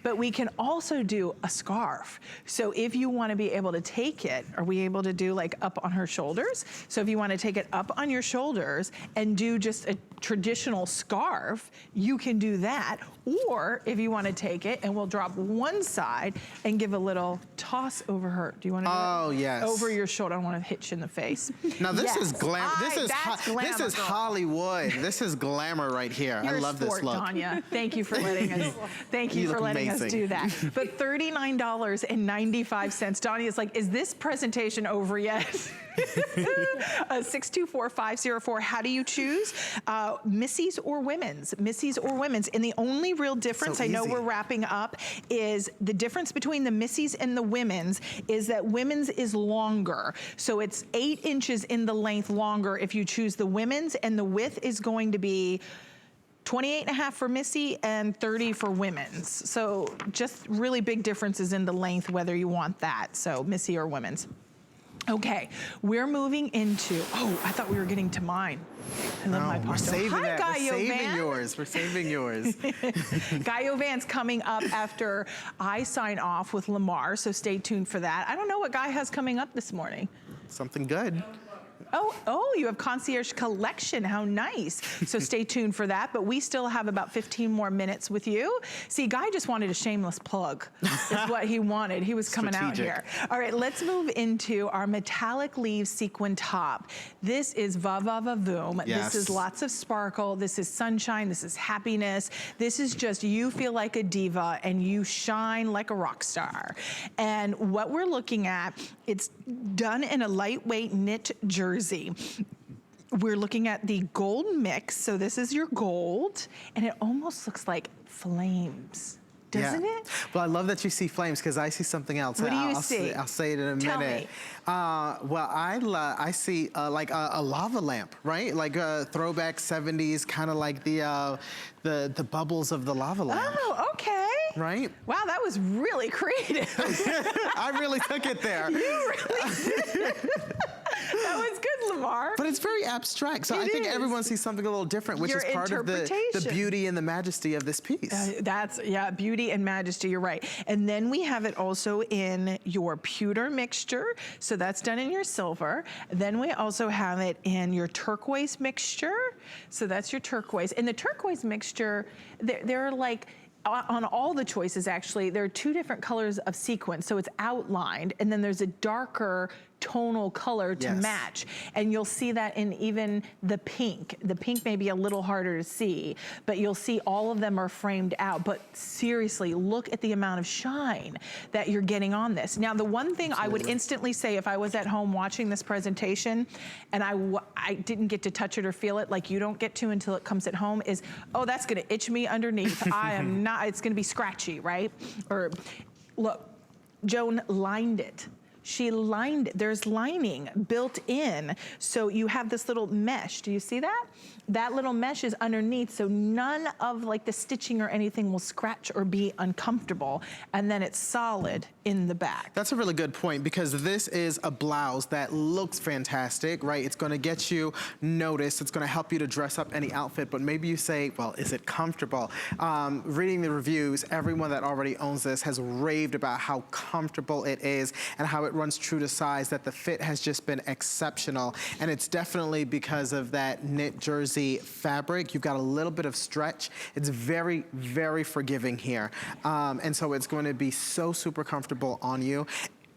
But we can also do a scarf. So if you want to be able to take it, are we able to do like up on her shoulders? So if you want to take it up on your shoulders and do just a traditional scarf, you can do that. Or if you want to take it and we'll drop one side and give a little toss over her. Do you want to do it? Oh, yes. Over your shoulder. I don't want to hit you in the face. Now this is glamour. This is glamour, Hollywood. This is glamour right here. You're I love this look. Tanya. Thank you for letting us. Thank you for letting us do that. But $39.95. Donya's like, is this presentation over yet? 624504. How do you choose? Missy's or women's? Missy's or women's. And the only real difference, I know we're wrapping up, is the difference between the Missy's and the women's is that women's is longer. So it's 8 inches in the length longer if you choose the women's, and the width is going to be 28.5 for Missy and 30 for women's. So just really big differences in the length, whether you want that. So Missy or women's. Okay, we're moving into, oh, I thought we were getting to mine. I love my we're poncho. saving Hi, that. Guy We're saving Yovan. yours. We're saving yours. Guy Yovan's coming up after I sign off with Lamar, so stay tuned for that. I don't know what Guy has coming up this morning. Something good. Oh, you have Concierge Collection. How nice. So stay tuned for that. But we still have about 15 more minutes with you. See, Guy just wanted a shameless plug. Is what he wanted. He was coming out here. All right, let's move into our metallic leaf sequin top. This is va va va voom. Yes. This is lots of sparkle. This is sunshine. This is happiness. This is just you feel like a diva and you shine like a rock star. And what we're looking at, it's done in a lightweight knit jersey. We're looking at the gold mix. So this is your gold, and it almost looks like flames, doesn't it? Well, I love that you see flames because I see something else. What do you see? I'll say it in a Tell minute. me. Well, I see like a lava lamp, right? Like a throwback 70s, kind of like the bubbles of the lava lamp. Oh, okay. Right? Wow, that was really creative. I really took it there. You really did. That was good, Lamar. But it's very abstract, so I think everyone sees something a little different, which Your is part of the interpretation. beauty and the majesty of this piece. That's, yeah, beauty and majesty, you're right. And then we have it also in your pewter mixture, so that's done in your silver. Then we also have it in your turquoise mixture, so that's your turquoise. In the turquoise mixture, there are like, on all the choices actually, there are two different colors of sequins, so it's outlined, and then there's a darker tonal color to match. And you'll see that in even the pink. The pink may be a little harder to see, but you'll see all of them are framed out. But seriously, look at the amount of shine that you're getting on this. Now, the one thing I would instantly say if I was at home watching this presentation and I didn't get to touch it or feel it like you don't get to until it comes at home is, oh, that's gonna itch me underneath. I am not, it's gonna be scratchy, right? Or look, Joan lined it. She lined it. There's lining built in. So you have this little mesh. Do you see that? That little mesh is underneath, so none of like the stitching or anything will scratch or be uncomfortable. And then it's solid in the back. That's a really good point because this is a blouse that looks fantastic, right? It's gonna get you noticed. It's gonna help you to dress up any outfit, but maybe you say, well, is it comfortable? Reading the reviews, everyone that already owns this has raved about how comfortable it is and how it runs true to size, that the fit has just been exceptional. And it's definitely because of that knit jersey fabric. You've got a little bit of stretch. It's very, very forgiving here. And so it's going to be so super comfortable on you.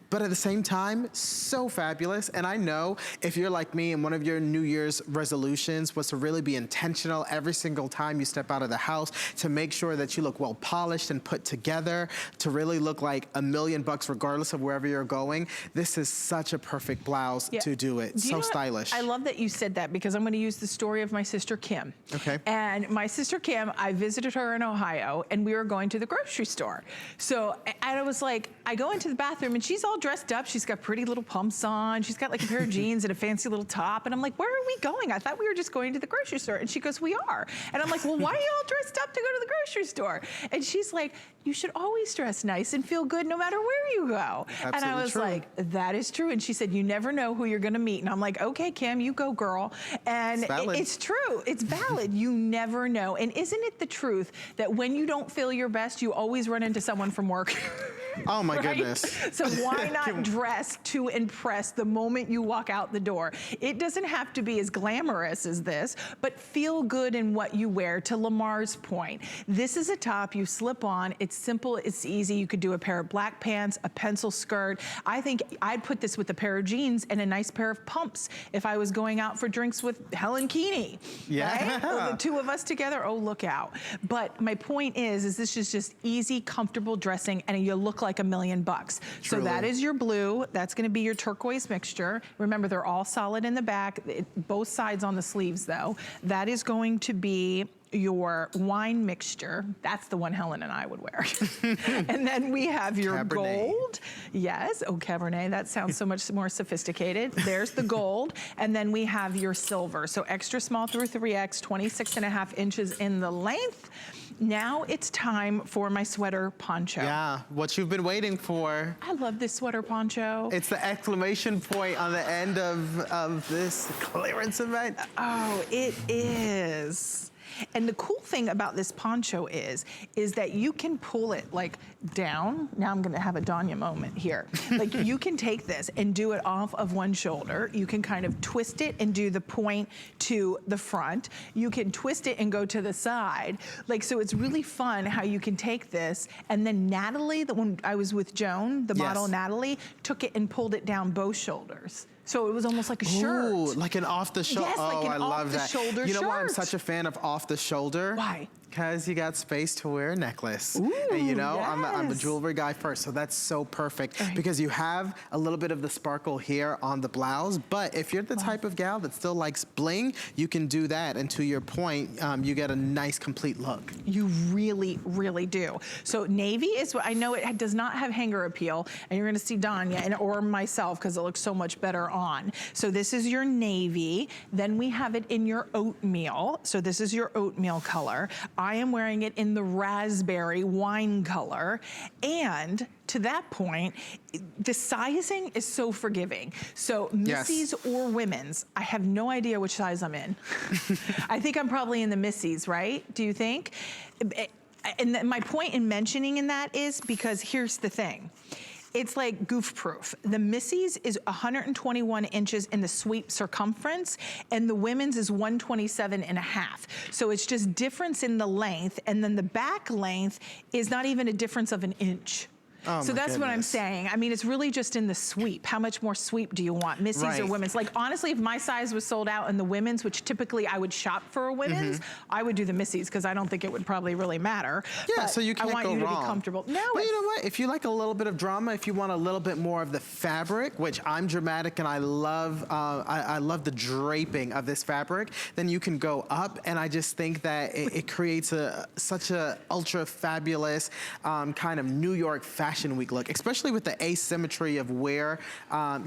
But at the same time, so fabulous. And I know if you're like me and one of your New Year's resolutions was to really be intentional every single time you step out of the house to make sure that you look well polished and put together, to really look like $1,000,000 regardless of wherever you're going, this is such a perfect blouse to do it. So stylish. I love that you said that because I'm going to use the story of my sister Kim. Okay. And my sister Kim, I visited her in Ohio and we were going to the grocery store. So, and I was like, I go into the bathroom and she's all dressed up. She's got pretty little pumps on. She's got like a pair of jeans and a fancy little top. And I'm like, where are we going? I thought we were just going to the grocery store. And she goes, we are. And I'm like, well, why are you all dressed up to go to the grocery store? And she's like, you should always dress nice and feel good no matter where you go. Absolutely and I was like, that is true. And she said, you never know who you're going to meet. And I'm like, okay, Kim, you go, girl. And it's true. It's valid. You never know. And isn't it the truth that when you don't feel your best, you always run into someone from work? Oh my goodness. So why not dress to impress the moment you walk out the door? It doesn't have to be as glamorous as this, but feel good in what you wear. To Lamar's point, this is a top you slip on. It's simple, it's easy. You could do a pair of black pants, a pencil skirt. I think I'd put this with a pair of jeans and a nice pair of pumps if I was going out for drinks with Helen Keeney. Yeah. Right? The two of us together, oh, look out. But my point is this is just easy, comfortable dressing, and you look like $1,000,000. So that is your blue. That's going to be your turquoise mixture. Remember, they're all solid in the back, both sides on the sleeves though. That is going to be your wine mixture. That's the one Helen and I would wear. And then we have your Cabernet. gold. Yes, oh, Cabernet, that sounds so much more sophisticated. There's the gold. And then we have your silver. So extra small through 3X, 26.5 inches in the length. Now it's time for my sweater poncho. Yeah, what you've been waiting for. I love this sweater poncho. It's the exclamation point on the end of this clearance event. Oh, it is. And the cool thing about this poncho is that you can pull it like down. Now I'm gonna have a Danya moment here. Like you can take this and do it off of one shoulder. You can kind of twist it and do the point to the front. You can twist it and go to the side. Like, so it's really fun how you can take this. And then Natalie, when I was with Joan, the model Natalie, took it and pulled it down both shoulders. So it was almost like a shirt. Ooh, like an off the shoulder. Yes, like an I love that. off-the-shoulder You know why I'm shirt. such a fan of off the shoulder? Why? Because you got space to wear a necklace. Ooh, and you know, I'm a yes. jewelry guy first, so that's so perfect. Right. Because you have a little bit of the sparkle here on the blouse, but if you're the type of gal that still likes bling, you can do that. And to your point, you get a nice complete look. You really, really do. So navy is what I know it does not have hanger appeal, and you're gonna see Danya or myself because it looks so much better on. So this is your navy. Then we have it in your oatmeal. So this is your oatmeal color. I am wearing it in the raspberry wine color. And to that point, the sizing is so forgiving. So Missy's or women's, I have no idea which size I'm in. I think I'm probably in the Missy's, right? Do you think? And my point in mentioning in that is because here's the thing. It's like goof proof. The Missy's is 121 inches in the sweep circumference, and the women's is 127.5. So it's just difference in the length, and then the back length is not even a difference of an inch. Oh, so my that's what I'm goodness. saying. I mean, it's really just in the sweep. How much more sweep do you want? Missy's or Right. women's? Like, honestly, if my size was sold out in the women's, which typically I would shop for a women's, I would do the Missy's because I don't think it would probably really matter. Yeah, But so you can't I want go you to wrong. be comfortable. No, But it's, you know what? If you like a little bit of drama, if you want a little bit more of the fabric, which I'm dramatic and I love, I love the draping of this fabric, then you can go up. And I just think that it creates such a ultra fabulous kind of New York Fashion Week look, especially with the asymmetry of where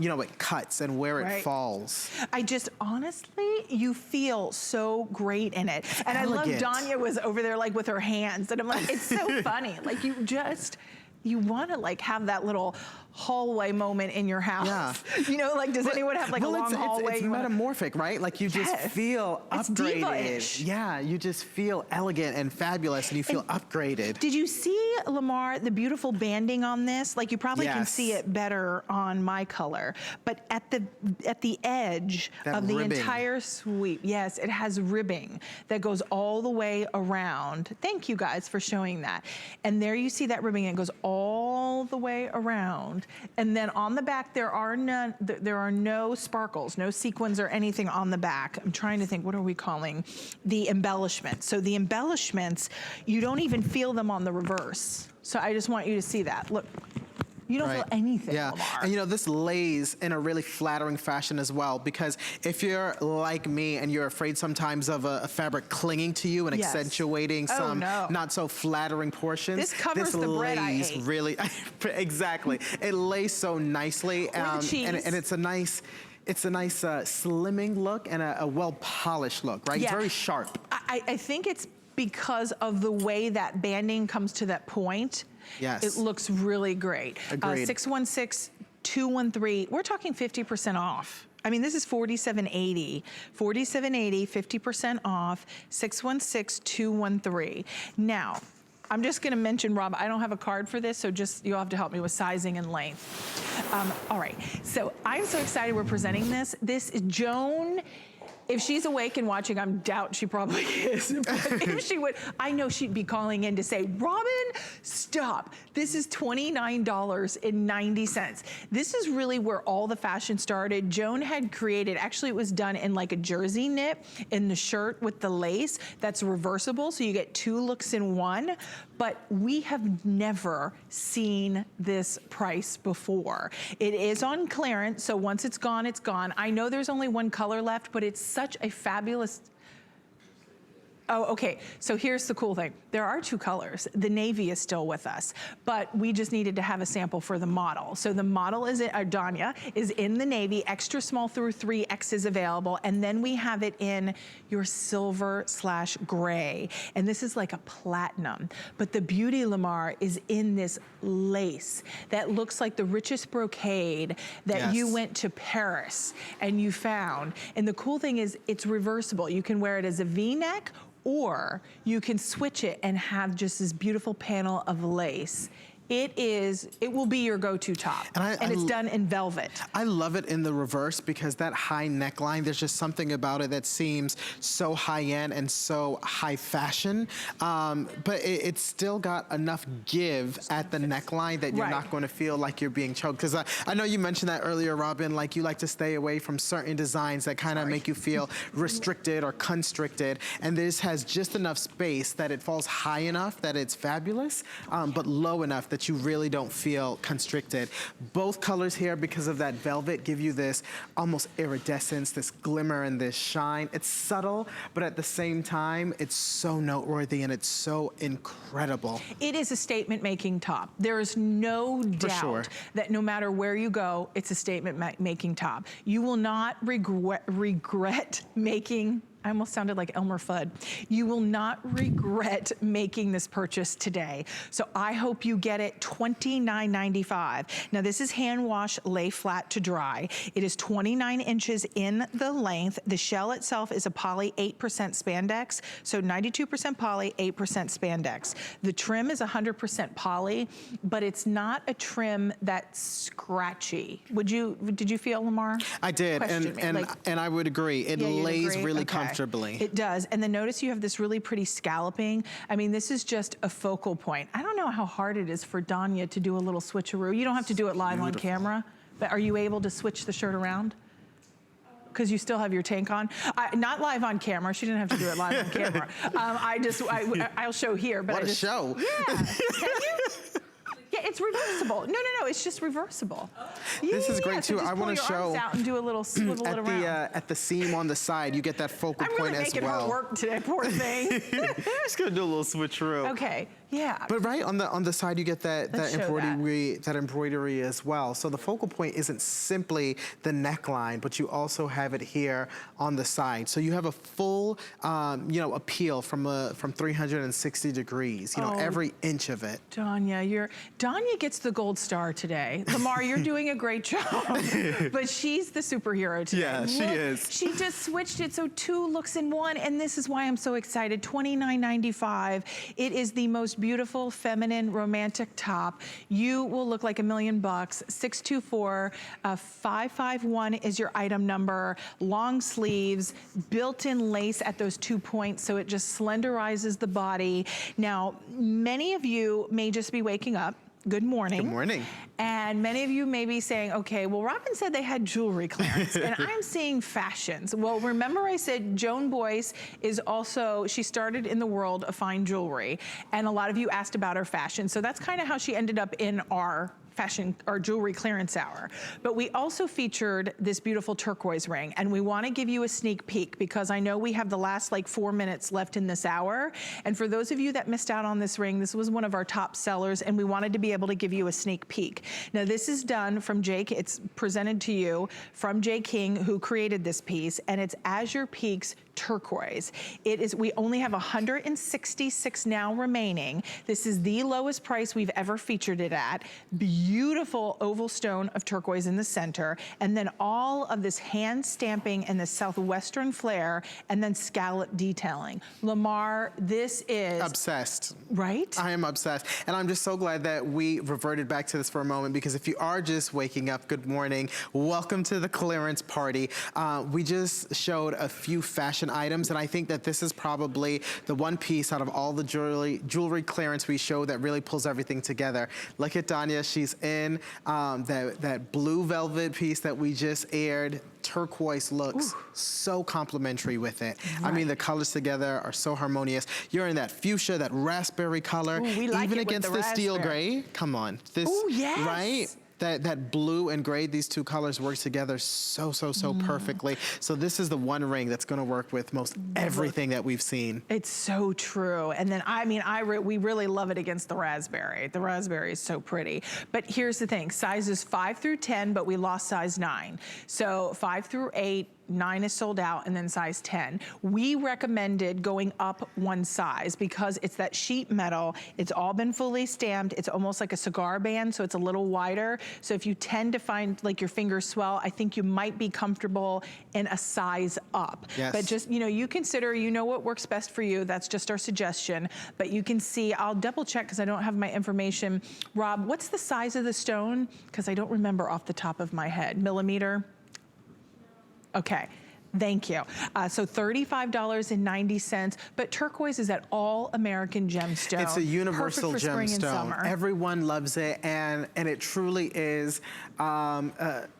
you know, it cuts and where it Right. falls. I just, honestly, you feel so great in it. And Elegant. I love Danya was over there like with her hands. And I'm like, it's so funny. Like you want to like have that little hallway moment in your house. Yeah. You know, like does anyone have like a long hallway? It's you wanna- metamorphic, right? Like you just Yes. feel It's upgraded. diva-ish. Yeah, you just feel elegant and fabulous and you feel upgraded. Did you see, Lamar, the beautiful banding on this? Like you probably can Yes. see it better on my color, but at the edge That of the ribbing. entire sweep, yes, it has ribbing that goes all the way around. Thank you guys for showing that. And there you see that ribbing, it goes all the way around. And then on the back, there are no sparkles, no sequins or anything on the back. I'm trying to think, what are we calling the embellishments? So the embellishments, you don't even feel them on the reverse. So I just want you to see that. Look, you don't feel anything, Yeah, Lamar. and you know, this lays in a really flattering fashion as well, because if you're like me and you're afraid sometimes of a fabric clinging to you and Yes. accentuating Oh, some no. not so flattering portions, This covers the bread I lays ate. really, exactly. It lays so nicely, Or the cheese. and it's a nice, slimming look and a well-polished look, right? Yeah. It's very sharp. I think it's because of the way that banding comes to that point. Yes. It looks really great. Agreed. 616-213, we're talking 50% off. I mean, this is $47.80. $47.80, 50% off, 616-213. Now, I'm just gonna mention, Rob, I don't have a card for this, so just, you'll have to help me with sizing and length. All right, so I'm so excited we're presenting this. This is Joan. If she's awake and watching, I doubt she probably is. But if she would, I know she'd be calling in to say, Robin, stop. This is $29.90. This is really where all the fashion started. Joan had created, actually it was done in like a jersey knit in the shirt with the lace that's reversible, so you get two looks in one. But we have never seen this price before. It is on clearance, so once it's gone, it's gone. I know there's only one color left, but it's such a fabulous, Oh, okay. So here's the cool thing. There are 2 colors. The navy is still with us, but we just needed to have a sample for the model. So the model is, Danya, is in the navy, extra small through 3X is available, and then we have it in your silver/gray. And this is like a platinum. But the beauty, Lamar, is in this lace that looks like the richest brocade that you went to Paris and you found. And the cool thing is it's reversible. You can wear it as a V-neck, or you can switch it and have just this beautiful panel of lace. It will be your go-to top. And it's done in velvet. I love it in the reverse because that high neckline, there's just something about it that seems so high-end and so high fashion. But it's still got enough give at the neckline that you're not going to feel like you're being choked. Because I know you mentioned that earlier, Robin, like you like to stay away from certain designs that kind of make you feel restricted or constricted. And this has just enough space that it falls high enough that it's fabulous, but low enough that you really don't feel constricted. Both colors here, because of that velvet, give you this almost iridescence, this glimmer and this shine. It's subtle, but at the same time, it's so noteworthy and it's so incredible. It is a statement-making top. There is no doubt that no matter where you go, it's a statement-making top. You will not regret making, I almost sounded like Elmer Fudd. You will not regret making this purchase today. So I hope you get it $29.95. Now this is hand wash, lay flat to dry. It is 29 inches in the length. The shell itself is a poly 8% spandex. So 92% poly, 8% spandex. The trim is 100% poly, but it's not a trim that's scratchy. Did you feel, Lamar? I did, and I would agree. It lays really comfortably. It does, and then notice you have this really pretty scalloping. I mean, this is just a focal point. I don't know how hard it is for Danya to do a little switcheroo. You don't have to do it live on camera, but are you able to switch the shirt around? Because you still have your tank on. Not live on camera. She didn't have to do it live on camera. I'll show here. But what a show. Yeah. Can you? Yeah, it's reversible. No, it's just reversible. This is great too. So I want to show out and do a little swivel it around. At the seam on the side, you get that focal point as well. I'm really making her work today, poor thing. Just gonna do a little switcheroo. Okay. Yeah. But right on the side, you get that embroidery as well. So the focal point isn't simply the neckline, but you also have it here on the side. So you have a full, appeal from 360 degrees. Every inch of it. Danya gets the gold star today. Lamar, you're doing a great job, but she's the superhero today. Yeah, she is. She just switched it, so 2 looks in 1, and this is why I'm so excited. $29.95. It is the most beautiful, feminine, romantic top. You will look like $1 million. 624-551 is your item number. Long sleeves, built-in lace at those 2 points, so it just slenderizes the body. Now, many of you may just be waking up. Good morning. Good morning. And many of you may be saying, okay, well, Robin said they had jewelry clearance, and I'm seeing fashions. Well, remember I said Joan Boyce is also, she started in the world of fine jewelry, and a lot of you asked about her fashion. So that's kind of how she ended up in our jewelry clearance hour. But we also featured this beautiful turquoise ring, and we want to give you a sneak peek because I know we have the last 4 minutes left in this hour. And for those of you that missed out on this ring, this was one of our top sellers, and we wanted to be able to give you a sneak peek. Now this is done from it's presented to you from Jay King, who created this piece, and it's Azure Peaks turquoise. We only have 166 now remaining. This is the lowest price we've ever featured it at. Beautiful oval stone of turquoise in the center, and then all of this hand stamping and the southwestern flare, and then scallop detailing. Lamar, this is... Obsessed. Right? I am obsessed. And I'm just so glad that we reverted back to this for a moment, because if you are just waking up, good morning. Welcome to the clearance party. We just showed a few fashion items, and I think that this is probably the one piece out of all the jewelry clearance we showed that really pulls everything together. Look at Danya, she's in that blue velvet piece that we just aired. Turquoise looks so complimentary with it. Right. I mean, the colors together are so harmonious. You're in that fuchsia, that raspberry color. Ooh, we like even it against with the steel raspberry. gray. Come on. This, yes. right? that blue and gray, these two colors work together so perfectly. So this is the one ring that's gonna work with most everything that we've seen. It's so true. And then, I mean, we really love it against the raspberry. The raspberry is so pretty. But here's the thing, sizes 5 through 10, but we lost size 9. So 5 through 8, 9 is sold out, and then size 10. We recommended going up one size because it's that sheet metal. It's all been fully stamped. It's almost like a cigar band, so it's a little wider. So if you tend to find like your fingers swell, I think you might be comfortable in a size up. Yes. But just, you know, you consider, you know what works best for you. That's just our suggestion. But you can see, I'll double check because I don't have my information. Rob, what's the size of the stone? Because I don't remember off the top of my head. Millimeter? Okay, thank you. So $35.90, but turquoise is that all-American gemstone. It's a universal perfect for spring and gemstone. summer. Everyone loves it, and it truly is.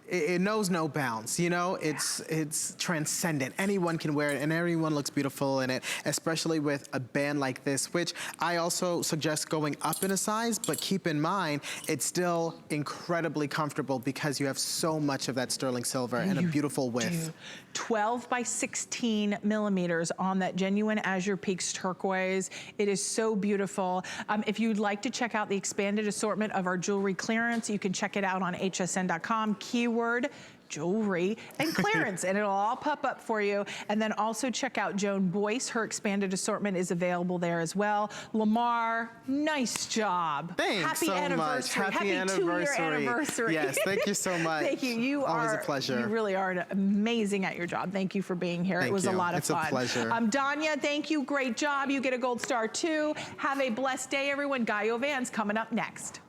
It knows no bounds, you know? It's transcendent. Anyone can wear it, and everyone looks beautiful in it, especially with a band like this, which I also suggest going up in a size, but keep in mind, it's still incredibly comfortable because you have so much of that sterling silver and a beautiful width. 12 by 16 millimeters on that genuine Azure Peaks turquoise. It is so beautiful. If you'd like to check out the expanded assortment of our jewelry clearance, you can check it out on hsn.com. Keyword jewelry and clearance, and it'll all pop up for you. And then also check out Joan Boyce. Her expanded assortment is available there as well. Lamar, nice job. Thanks Happy so anniversary. much. Happy two-year anniversary. Yes, thank you so much. Thank you. You always a pleasure. You really are amazing at your job. Thank you for being here. Thank it was you. a lot of it's fun. It's a pleasure. Danya, thank you. Great job. You get a gold star too. Have a blessed day, everyone. Guyo Van's coming up next.